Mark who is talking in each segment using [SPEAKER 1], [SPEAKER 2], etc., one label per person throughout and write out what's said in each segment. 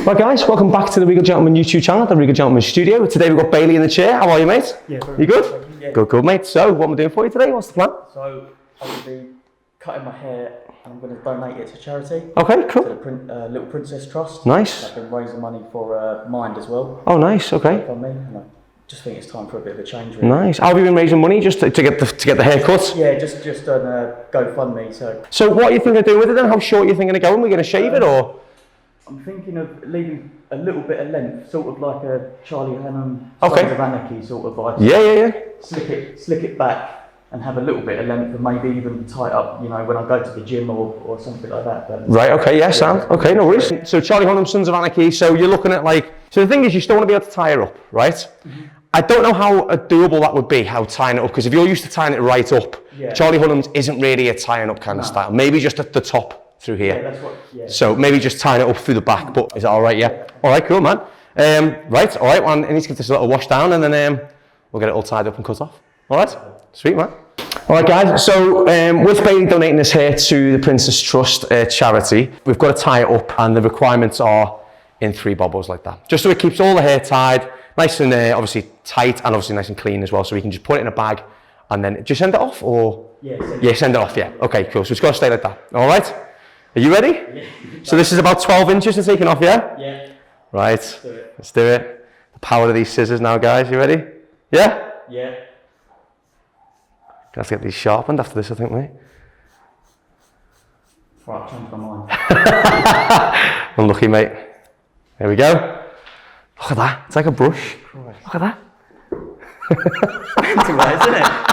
[SPEAKER 1] Right guys, welcome back to the Regal Gentleman YouTube channel, the Regal Gentleman Studio. Today we've got Bailey in the chair. How are you, mate?
[SPEAKER 2] Yeah,
[SPEAKER 1] you good?
[SPEAKER 2] Yeah.
[SPEAKER 1] Good, mate. So, what am I doing for you today? What's the plan?
[SPEAKER 2] So, I'm going to be cutting my hair and I'm going to donate it to charity.
[SPEAKER 1] Okay, cool.
[SPEAKER 2] To the Little Princess Trust.
[SPEAKER 1] Nice.
[SPEAKER 2] I've been raising money for Mind as well.
[SPEAKER 1] Oh, nice. Okay.
[SPEAKER 2] On me, and I just think it's time for a bit of a change. Really.
[SPEAKER 1] Nice. How have you been raising money just to get the haircut?
[SPEAKER 2] Yeah, just on GoFundMe.
[SPEAKER 1] So, what are you thinking of doing with it then? How short are you thinking of going? We're going to shave it or? I'm
[SPEAKER 2] thinking of leaving a little bit of length, sort of like a Charlie Hunnam
[SPEAKER 1] Sons
[SPEAKER 2] of Anarchy sort of vibe.
[SPEAKER 1] Yeah.
[SPEAKER 2] Slick it back and have a little bit of length and maybe even tie it up, you know, when I go to the gym or something like that. But
[SPEAKER 1] right, okay, yeah, sound. Okay, no worries. So Charlie Hunnam, Sons of Anarchy, so you're looking at like, so the thing is you still want to be able to tie it up, right? Mm-hmm. I don't know how doable that would be, how tying it up, because if you're used to tying it right up, Charlie Hunnam's isn't really a tying up kind of style, maybe just at the top. Through here.
[SPEAKER 2] Yeah, that's what,
[SPEAKER 1] so maybe just tying it up through the back, but is that all right? Yeah. All right, cool, man. Right, all right, well, I need to give this a little wash down and then we'll get it all tied up and cut off. All right, sweet, man. All right, guys, so with Bailey donating this hair to the Princess Trust charity, we've got to tie it up and the requirements are in 3 bobos like that. Just so it keeps all the hair tied, nice and obviously tight and obviously nice and clean as well, so we can just put it in a bag and then just send it off or?
[SPEAKER 2] Yeah,
[SPEAKER 1] send it off, yeah. Okay, cool, so it's got to stay like that, all right? Are you ready?
[SPEAKER 2] Yeah.
[SPEAKER 1] So this is about 12 inches to taking off, yeah?
[SPEAKER 2] Yeah.
[SPEAKER 1] Right, let's do it. The power of these scissors now, guys. You ready? Yeah?
[SPEAKER 2] Yeah.
[SPEAKER 1] Gonna have to get these sharpened after this, I think, mate.
[SPEAKER 2] Right, I've changed my mind.
[SPEAKER 1] Unlucky, mate. There we go. Look at that. It's like a brush. Christ. Look at that.
[SPEAKER 2] Too late, isn't it?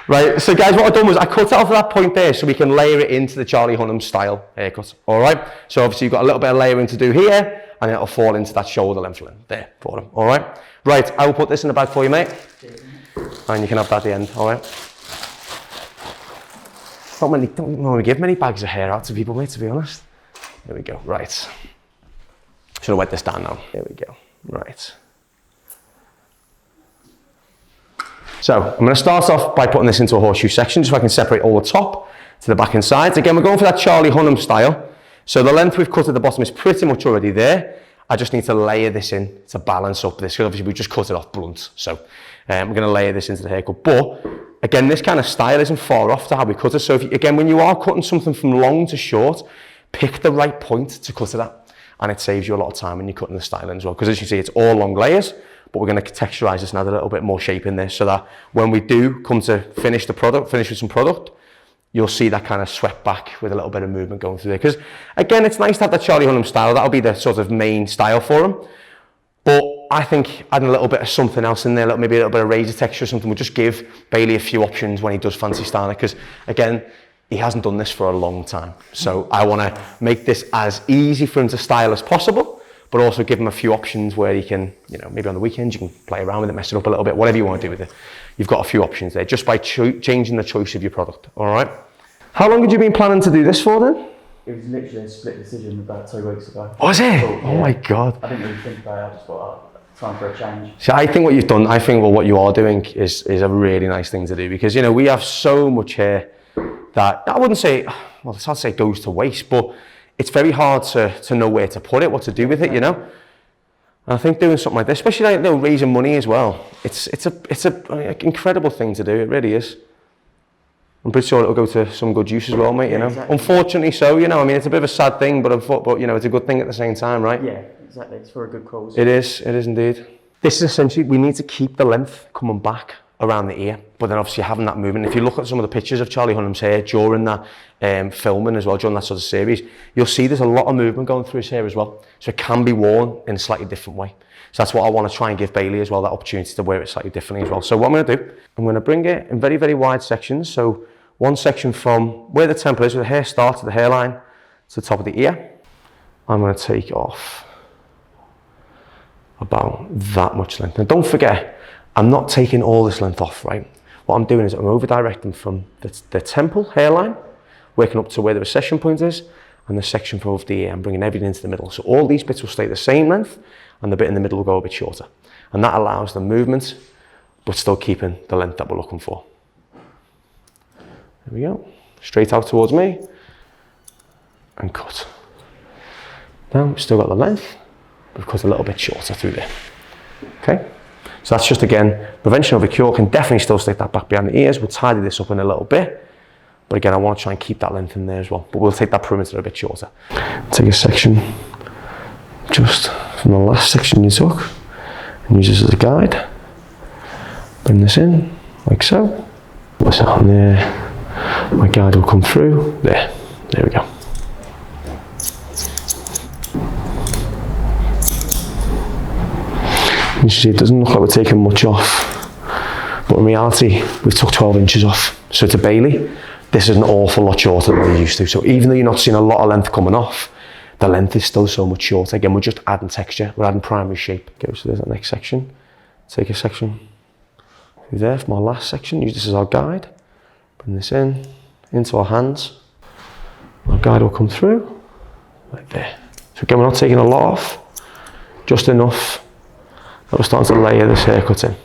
[SPEAKER 1] Right, so guys, what I've done was I cut it off at that point there so we can layer it into the Charlie Hunnam style haircut. All right, so obviously you've got a little bit of layering to do here and it'll fall into that shoulder length there for them. All right, right, I will put this in the bag for you, mate. And you can have that at the end, all right? Don't normally give many bags of hair out to people, mate, to be honest. There we go, right. Should have wet this down now. There we go, right. So I'm going to start off by putting this into a horseshoe section so I can separate all the top to the back and sides. Again, we're going for that Charlie Hunnam style. So the length we've cut at the bottom is pretty much already there. I just need to layer this in to balance up this, because obviously we just cut it off blunt. So we're going to layer this into the haircut. But again, this kind of style isn't far off to how we cut it. So again, when you are cutting something from long to short, pick the right point to cut it at. And it saves you a lot of time when you're cutting the styling as well. Because as you see, it's all long layers. But we're going to texturize this and add a little bit more shape in this so that when we do come to finish with some product, you'll see that kind of swept back with a little bit of movement going through there. Because again, it's nice to have the Charlie Hunnam style. That'll be the sort of main style for him. But I think adding a little bit of something else in there, maybe a little bit of razor texture or something, will just give Bailey a few options when he does fancy styling. Because again, he hasn't done this for a long time. So I want to make this as easy for him to style as possible, but also give him a few options where he can, you know, maybe on the weekends you can play around with it, mess it up a little bit, whatever you want to do with it. You've got a few options there just by changing the choice of your product, all right? How long had you been planning to do this for then?
[SPEAKER 2] It was literally a split decision about 2 weeks ago.
[SPEAKER 1] Was it? Oh my God.
[SPEAKER 2] I didn't really think about it, I just thought, time for a change.
[SPEAKER 1] So I think what you've done, what you are doing is a really nice thing to do, because, you know, we have so much hair that I wouldn't say, well, it's hard to say goes to waste, but it's very hard to know where to put it, what to do with it, you know. And I think doing something like this, especially like, you know, raising money as well, it's an incredible thing to do. It really is. I'm pretty sure it'll go to some good use as well, mate. You know, exactly. Unfortunately, so you know, I mean, it's a bit of a sad thing, but you know, it's a good thing at the same time, right?
[SPEAKER 2] Yeah, exactly. It's for a good cause.
[SPEAKER 1] It is indeed. This is essentially, we need to keep the length coming back around the ear, but then obviously having that movement. If you look at some of the pictures of Charlie Hunnam's hair during that filming as well, during that sort of series, you'll see there's a lot of movement going through his hair as well. So it can be worn in a slightly different way. So that's what I want to try and give Bailey as well, that opportunity to wear it slightly differently as well. So what I'm going to do, I'm going to bring it in very, very wide sections. So one section from where the temple is, where the hair starts to the hairline, to the top of the ear. I'm going to take off about that much length. Now don't forget, I'm not taking all this length off, right? What I'm doing is I'm over-directing from the temple hairline, working up to where the recession point is, and the section from over the ear. I'm bringing everything into the middle. So all these bits will stay the same length, and the bit in the middle will go a bit shorter. And that allows the movement, but still keeping the length that we're looking for. There we go. Straight out towards me, and cut. Now we've still got the length, we've cut a little bit shorter through there. Okay, so that's just again, prevention over cure. Can definitely still stick that back behind the ears. We'll tidy this up in a little bit, but again, I want to try and keep that length in there as well, but we'll take that perimeter a bit shorter. Take a section just from the last section you took and use this as a guide. Bring this in like so. What's that on there? My guide will come through. There we go. You see it doesn't look like we're taking much off, but in reality we've took 12 inches off. So to Bailey, this is an awful lot shorter than we're used to. So even though you're not seeing a lot of length coming off, the length is still so much shorter. Again, we're just adding texture, we're adding primary shape. Okay, so there's that next section. Take a section through there from our last section, use this as our guide. Bring this in, into our hands. Our guide will come through, like there. So again, we're not taking a lot off, just enough that we're starting to layer this haircut in.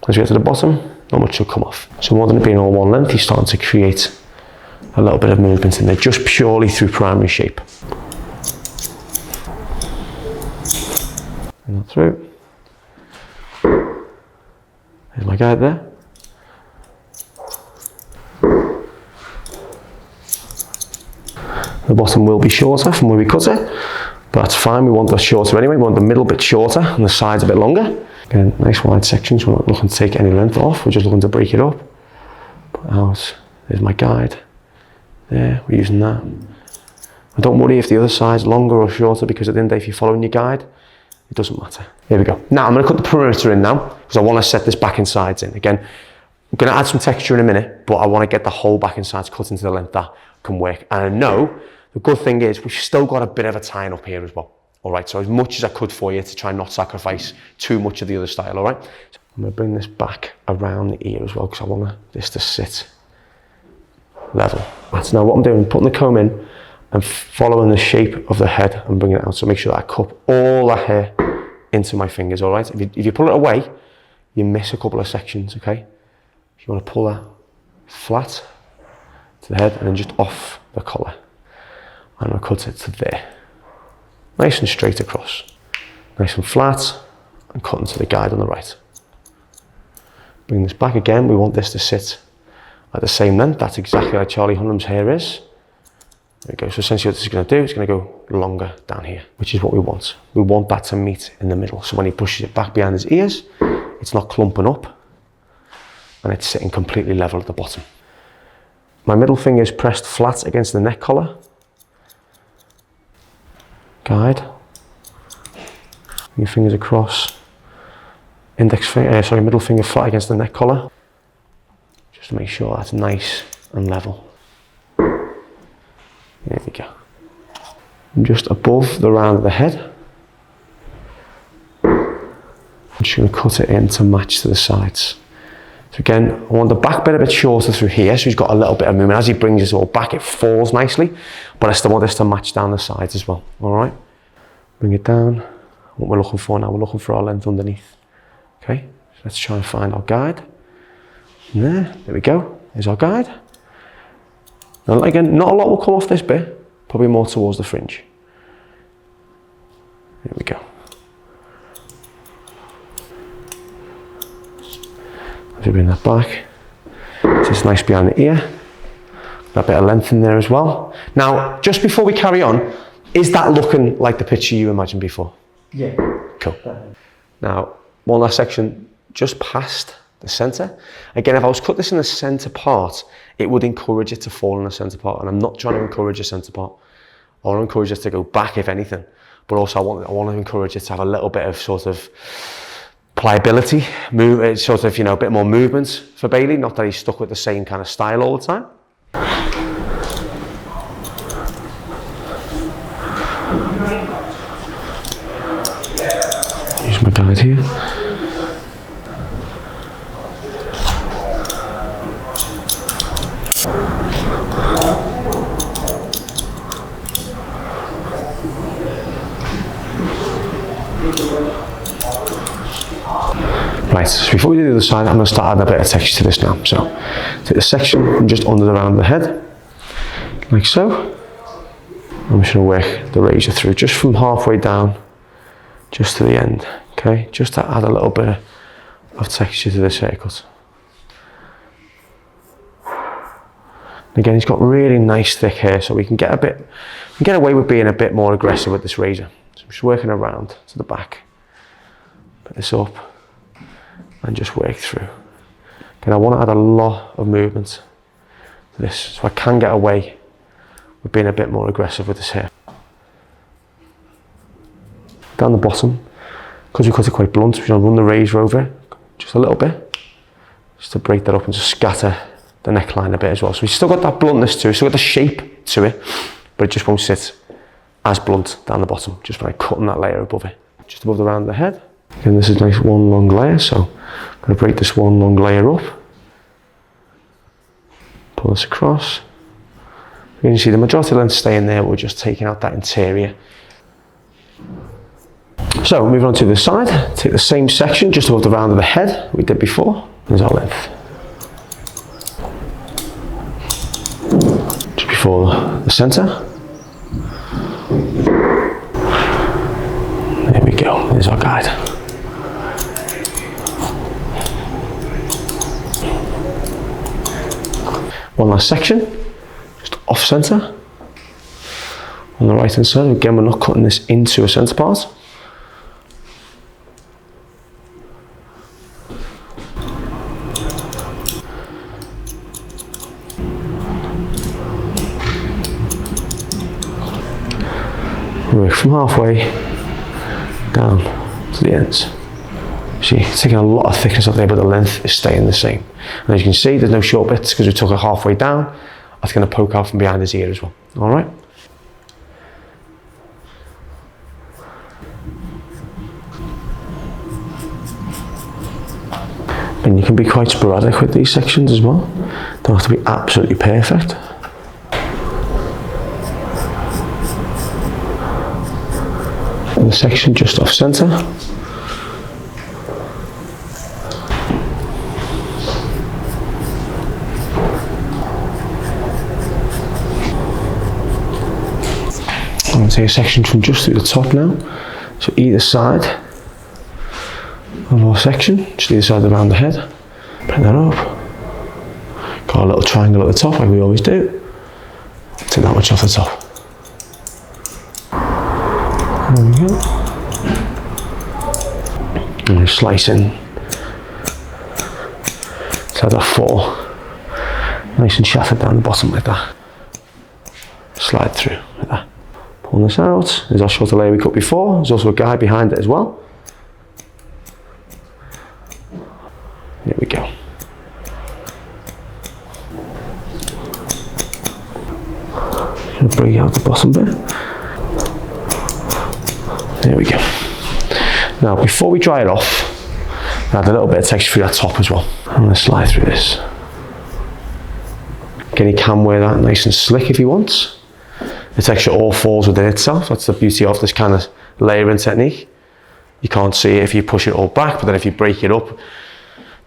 [SPEAKER 1] As we get to the bottom, not much will come off. So more than it being all one length, you're starting to create a little bit of movement in there, just purely through primary shape. Bring that through. There's my guide there. The bottom will be shorter from where we cut it, but that's fine. We want that shorter anyway. We want the middle bit shorter and the sides a bit longer. Again, nice wide sections. We're not looking to take any length off. We're just looking to break it up. Put out. There's my guide. There, we're using that. And don't worry if the other side's longer or shorter, because at the end of the day, if you're following your guide, it doesn't matter. Here we go. Now I'm going to cut the perimeter in now, because I want to set this back and sides in. Again, I'm going to add some texture in a minute, but I want to get the whole back and sides cut into the length that can work. And I know the good thing is we've still got a bit of a tying up here as well. All right, so as much as I could for you to try and not sacrifice too much of the other style, all right? So I'm going to bring this back around the ear as well, because I want this to sit level. That's now what I'm doing, putting the comb in and following the shape of the head and bringing it out. So make sure that I cup all that hair into my fingers, all right? If you pull it away, you miss a couple of sections, okay? You want to pull that flat to the head and then just off the collar. I'm going to cut it to there. Nice and straight across. Nice and flat, and cut into the guide on the right. Bring this back again. We want this to sit at the same length. That's exactly like Charlie Hunnam's hair is. There we go. So essentially what this is going to do, it's going to go longer down here, which is what we want. We want that to meet in the middle. So when he pushes it back behind his ears, it's not clumping up, and it's sitting completely level at the bottom. My middle finger is pressed flat against the neck collar. Guide. Your fingers across. Middle finger flat against the neck collar. Just to make sure that's nice and level. There we go. And just above the round of the head. I'm just going to cut it in to match to the sides. So again, I want the back bit a bit shorter through here, so he's got a little bit of movement. As he brings it all back, it falls nicely, but I still want this to match down the sides as well, all right? Bring it down. What we're looking for now, we're looking for our length underneath. Okay, so let's try and find our guide. And there we go, there's our guide. Now again, not a lot will come off this bit, probably more towards the fringe. There we go. As we bring that back, so it's nice behind the ear. That bit of length in there as well. Now, just before we carry on, is that looking like the picture you imagined before?
[SPEAKER 2] Yeah.
[SPEAKER 1] Cool. Now, one last section, just past the centre. Again, if I was cut this in the centre part, it would encourage it to fall in the centre part, and I'm not trying to encourage a centre part. I want to encourage it to go back, if anything, but also I want to encourage it to have a little bit of sort of pliability, sort of, a bit more movement for Bailey, not that he's stuck with the same kind of style all the time. Use my guide here. Right, so before we do the other side, I'm going to start adding a bit of texture to this now. So, take the section from just under the round of the head, like so. I'm just going to work the razor through just from halfway down, just to the end, okay? Just to add a little bit of texture to this haircut. Again, he's got really nice thick hair, so we can get away with being a bit more aggressive with this razor. So I'm just working around to the back. Put this up and just work through. Again, I want to add a lot of movement to this, so I can get away with being a bit more aggressive with this hair. Down the bottom, because we cut it quite blunt, we're going to run the razor over it just a little bit, just to break that up and just scatter the neckline a bit as well. So we've still got that bluntness to it, still got the shape to it, but it just won't sit as blunt down the bottom, just by cutting that layer above it, just above the round of the head. Again, this is a nice one long layer, so I'm going to break this one long layer up, pull this across. You can see the majority of the length staying there, we're just taking out that interior. So moving on to the side, take the same section just above the round of the head we did before. There's our length. Just before the centre. There we go, there's our guide. One last section, just off centre. On the right hand side, again we're not cutting this into a centre part. Work from halfway down to the ends. See, it's taking a lot of thickness up there, but the length is staying the same. And as you can see, there's no short bits because we took it halfway down. That's going to poke out from behind his ear as well. All right. And you can be quite sporadic with these sections as well. Don't have to be absolutely perfect. And the section just off centre. I'm going to take a section from just through the top now. So either side of our section, just either side around the head. Bring that up. Got a little triangle at the top like we always do. Take that much off the top. There we go. And we're slicing. So that fall nice and shafted down the bottom like that. Slide through like that. Pulling this out. There's our shorter layer we cut before. There's also a guide behind it as well. There we go. Gonna bring out the bottom bit. There we go. Now, before we dry it off, add a little bit of texture through that top as well. I'm going to slide through this. Again, you can wear that nice and slick if you want. The texture all falls within itself. That's the beauty of this kind of layering technique. You can't see it if you push it all back, but then if you break it up,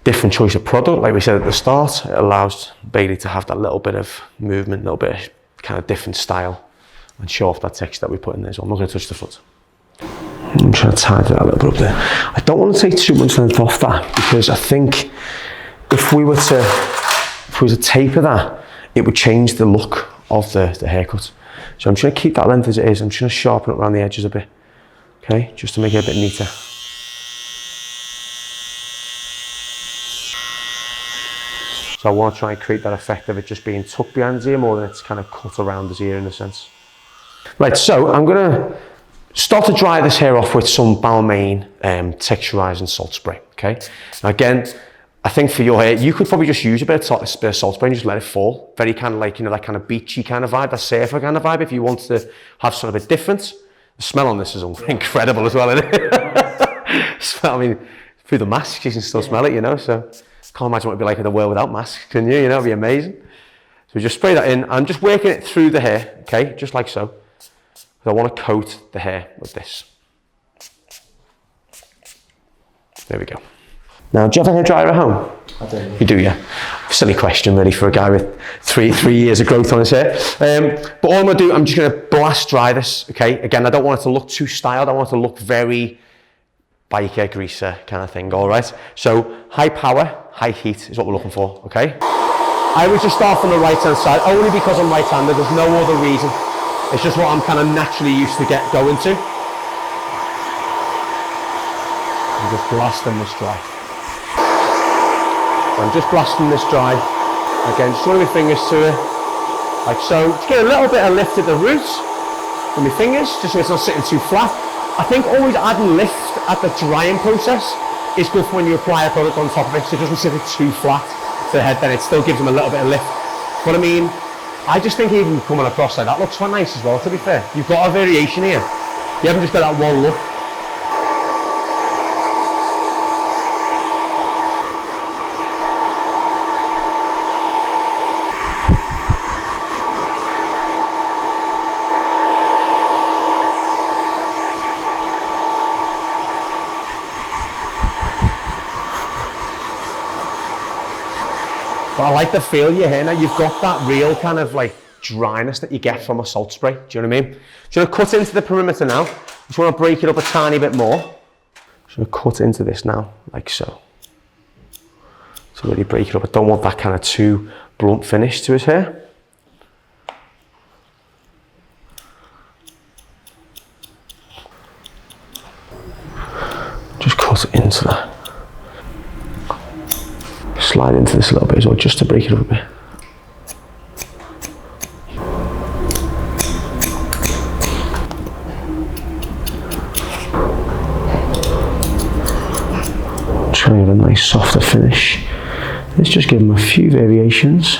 [SPEAKER 1] different choice of product. Like we said at the start, it allows Bailey to have that little bit of movement, a little bit of kind of different style, and show off that texture that we put in there. So I'm not going to touch the foot. I'm trying to tidy that a little bit up there. I don't want to take too much length off that, because I think if we were to taper that, it would change the look of the haircut. So I'm trying to keep that length as it is. I'm trying to sharpen it around the edges a bit, okay, just to make it a bit neater. So I want to try and create that effect of it just being tucked behind his ear more than it's kind of cut around his ear in a sense. Right, so I'm going to start to dry this hair off with some Balmain texturizing salt spray, okay? Now again, I think for your hair, you could probably just use a bit of salt spray and just let it fall. Very kind of like, you know, that kind of beachy kind of vibe, that surfer kind of vibe, if you want to have something a bit different. The smell on this is incredible as well, isn't it? Smell, I mean, through the mask, you can still smell it, you know, so can't imagine what it'd be like in the world without masks, can you? You know, it'd be amazing. So we just spray that in. I'm just working it through the hair, okay, just like so. I want to coat the hair with this. There we go. Now, do you have a hair dryer at home?
[SPEAKER 2] I do.
[SPEAKER 1] You do, yeah. Silly question, really, for a guy with three years of growth on his hair. But all I'm going to do, I'm just going to blast dry this, okay? Again, I don't want it to look too styled. I want it to look very biker, greaser kind of thing, all right? So high power, high heat is what we're looking for, okay? I would just start from the right-hand side, only because I'm right-handed. There's no other reason. It's just what I'm kind of naturally used to get going to. I'm just blasting this dry. So I'm just blasting this dry. Again, just running my fingers to it, like so. Just get a little bit of lift at the roots with my fingers, just so it's not sitting too flat. I think always adding lift at the drying process is good for when you apply a product on top of it, so it doesn't sit too flat to the head, then it still gives them a little bit of lift. But I mean, I just think even coming across like that looks quite nice as well, to be fair. You've got a variation here. You haven't just got that one look. But I like the feel you hear now. You've got that real kind of like dryness that you get from a salt spray. Do you know what I mean? So I'm going to cut into the perimeter now. Just want to break it up a tiny bit more. Just going to cut into this now, like so. To really break it up. I don't want that kind of too blunt finish to his hair. Just cut into that. Slide into this a little bit as well, just to break it up a bit. Try and get a nice softer finish. Let's just give him a few variations.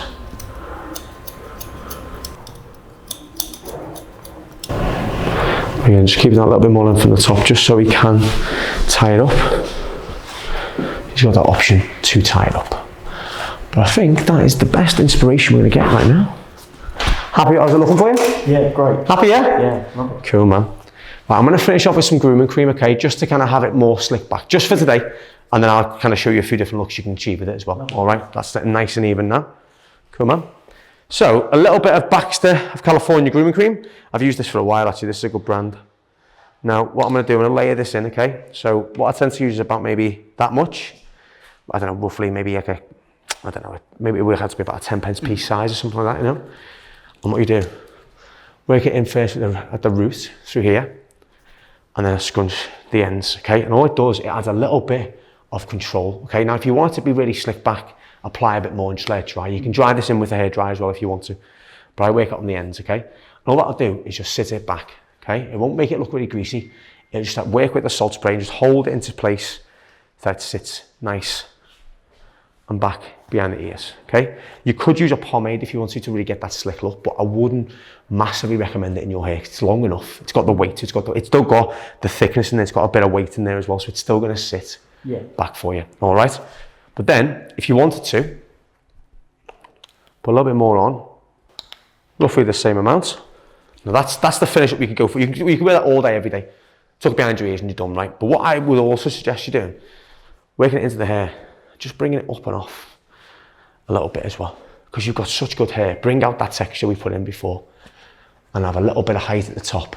[SPEAKER 1] Again, just keeping that a little bit more length from the top, just so he can tie it up. He's got that option to tie it up. But I think that is the best inspiration we're going to get right now. Happy I was looking for you?
[SPEAKER 2] Yeah, great.
[SPEAKER 1] Happy, yeah?
[SPEAKER 2] Yeah, love it.
[SPEAKER 1] Cool, man. Right, I'm going to finish off with some grooming cream, okay, just to kind of have it more slick back, just for today. And then I'll kind of show you a few different looks you can achieve with it as well. All right, that's nice and even now. Cool, man. So, a little bit of Baxter of California grooming cream. I've used this for a while, actually. This is a good brand. Now, what I'm going to do, I'm going to layer this in, okay? So, what I tend to use is about maybe that much. I don't know, roughly maybe like a, I don't know, maybe it would have to be about a 10p piece size or something like that, you know? And what you do, work it in first at the root through here, and then scrunch the ends, okay? And all it does, it adds a little bit of control, okay? Now, if you want it to be really slick back, apply a bit more and just let it dry. You can dry this in with a hairdryer as well if you want to, but I work it on the ends, okay? And all that'll do is just sit it back, okay? It won't make it look really greasy. It'll just work with the salt spray and just hold it into place so that it sits nice and back behind the ears, okay? You could use a pomade if you wanted to really get that slick look, but I wouldn't massively recommend it in your hair. It's long enough. It's got the weight. It's still got the thickness, and it's got a bit of weight in there as well, so it's still going to sit back for you. All right. But then, if you wanted to, put a little bit more on, roughly the same amount. Now that's the finish up you can go for. You can wear that all day, every day. Tuck it behind your ears and you're done, right? But what I would also suggest you doing, working it into the hair, just bringing it up and off a little bit as well, because you've got such good hair. Bring out that texture we put in before and have a little bit of height at the top.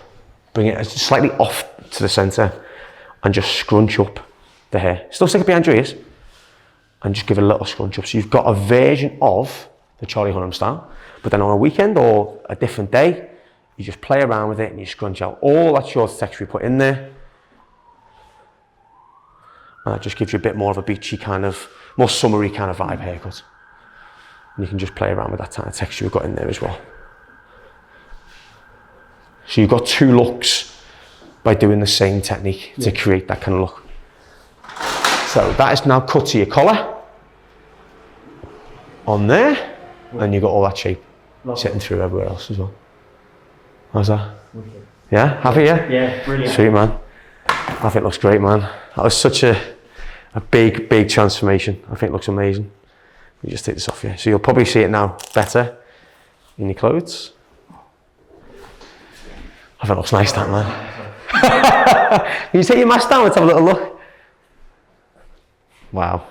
[SPEAKER 1] Bring it slightly off to the center and just scrunch up the hair. Still stick it behind your ears and just give it a little scrunch up. So you've got a version of the Charlie Hunnam style, but then on a weekend or a different day, you just play around with it and you scrunch out all that short texture we put in there. And that just gives you a bit more of a beachy kind of, more summery kind of vibe haircut. And you can just play around with that kind of texture we've got in there as well. So you've got two looks by doing the same technique to create that kind of look. So that is now cut to your collar. On there, and you've got all that shape sitting through everywhere else as well. How's that? Yeah, happy, yeah?
[SPEAKER 2] Yeah, brilliant.
[SPEAKER 1] Sweet, man. I think it looks great, man. That was such a big transformation. I think it looks amazing. Let me just take this off here. So you'll probably see it now better in your clothes. I think it looks nice, that, man. Can you take your mask down? Let's have a little look. Wow.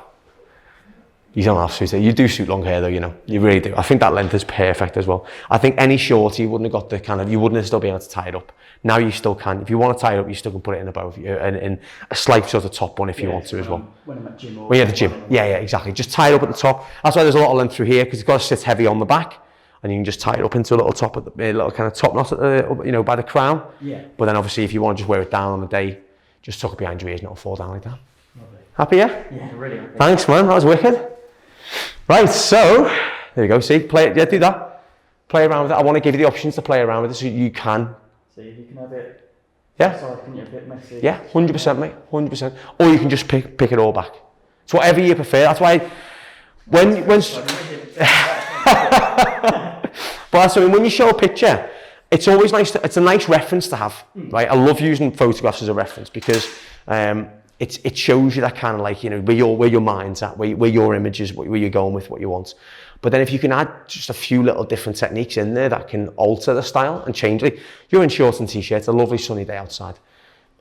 [SPEAKER 1] You don't have to. You do suit long hair though, you know. You really do. I think that length is perfect as well. I think any shorter, you wouldn't have got the kind of, you wouldn't have still been able to tie it up. Now you still can. If you want to tie it up, you still can put it in above you, and in a slight sort of top one if you want to as well.
[SPEAKER 2] When I'm at gym or...
[SPEAKER 1] When you're at the gym. Yeah, exactly. Just tie it up at the top. That's why there's a lot of length through here, because it's got to sit heavy on the back, and you can just tie it up into a little top, at the, a little kind of top knot at the, you know, by the crown.
[SPEAKER 2] Yeah.
[SPEAKER 1] But then obviously if you want to just wear it down on the day, just tuck it behind your ears and it'll fall down like that.
[SPEAKER 2] Lovely.
[SPEAKER 1] Happy, yeah?
[SPEAKER 2] Yeah, really happy.
[SPEAKER 1] Thanks, man. That was wicked. Right, so there you go. See, play it. Yeah, do that. Play around with it. I want to give you the options to play around with it, so you can.
[SPEAKER 2] See if you can have it.
[SPEAKER 1] Yeah.
[SPEAKER 2] Sorry, can you a bit messy?
[SPEAKER 1] Yeah, 100%, mate. 100%. Or you can just pick it all back. It's whatever you prefer. That's why when but so when you show a picture, it's always nice. It's a nice reference to have, right? I love using photographs as a reference because it shows you that kind of like, you know, where your mind's at, where your image is, where you're going with what you want. But then if you can add just a few little different techniques in there that can alter the style and change it. You're in shorts and t-shirts, a lovely sunny day outside.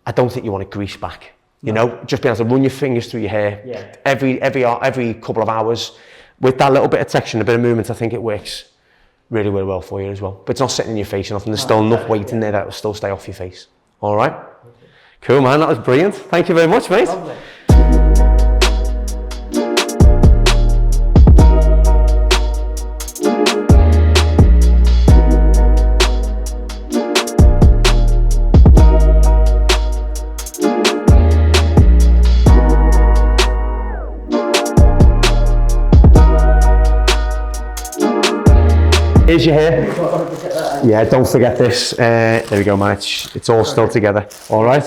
[SPEAKER 1] I don't think you want to grease back. You know, just being able to run your fingers through your hair every couple of hours with that little bit of texture and a bit of movement. I think it works really, really well for you as well. But it's not sitting in your face enough, and there's still enough weight in there that will still stay off your face. All right? Cool, man. That was brilliant. Thank you very much, mate.
[SPEAKER 2] Lovely.
[SPEAKER 1] Here's your hair. Yeah, don't forget this. There we go, man. It's all still together. All right.